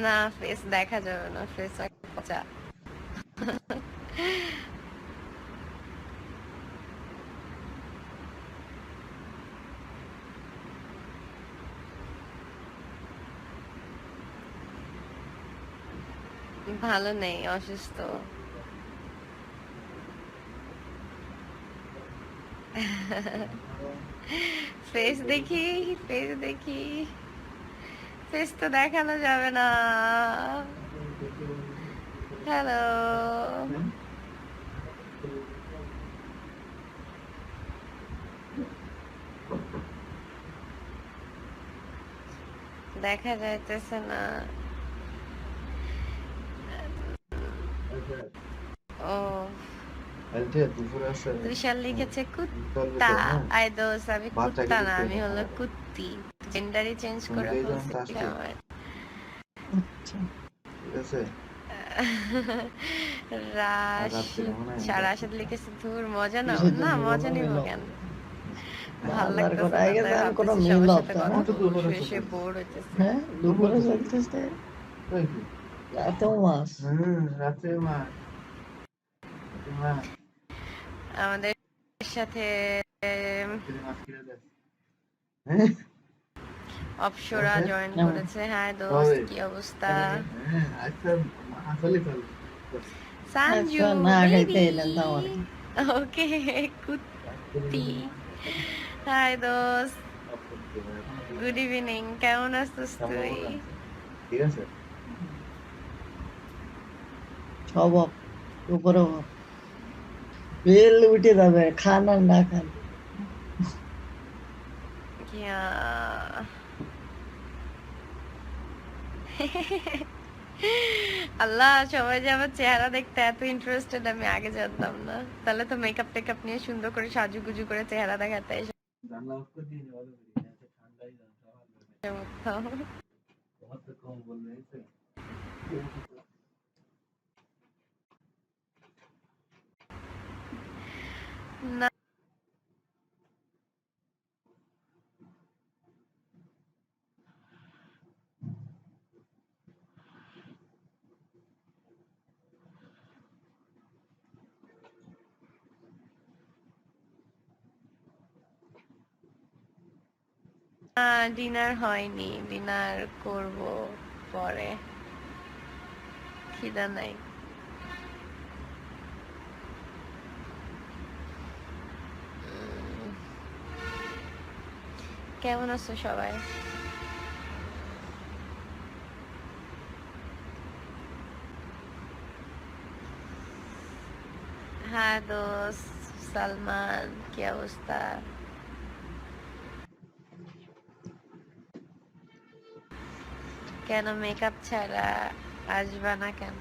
না, ফেস দেখা যাবে না, ফেস পচা। ভালো নেই, অসুস্থ। ফেস দেখি, ফেস দেখি, ফেস তো দেখানো যাবে না। হ্যালো, দেখা যাইতেছে না। ও, তুষার লিখেছে কুত্তা। আই দোস, আমি কুত্তা না, আমি হলো কুত্তি। জেন্ডারই চেঞ্জ করে ফেলছি আমার। রাশ রাশাদ লিখেছে ধুর মজা নাও। না, মজা নিব কেন, ভাল লাগতেছে না, তাই ভাবতেছি সবার সাথে কথা বলবো, শুয়ে শুয়ে বোর হইতেছে। হ্যাঁ, দুপুরে চলতেছে রাতেও মাছ। আমাদের সাথে অপসরা জয়েন করেছে। হ্যাঁ দোস্ত, কি অবস্থা? সানজু না খাইতে বেবি, এলেন তো আমার ওকে কুত্তি। হাই দোস্ত, গুড ইভিনিং, কেমন আছিস তুই? সব উপরে বেল উঠে যাবে, খান আর না খান। ইয়া। আল্লাহ, সবাই যে আমার চেহারা দেখতে এত ইন্টারেস্টেড আমি আগে জানতাম না। তাহলে তো মেকআপ টেকআপ নিয়ে সুন্দর করে সাজুগুজু করে চেহারা দেখাতে এসে উঠতাম। না, ডিনার হয়নি, ডিনার করব পরে, খিদা নাই। কেমন আছো সবাই? হ্যাঁ দোস্ত, সালমান, কি অবস্থা? কেন মেকআপ ছাড়া আসবা না কেন?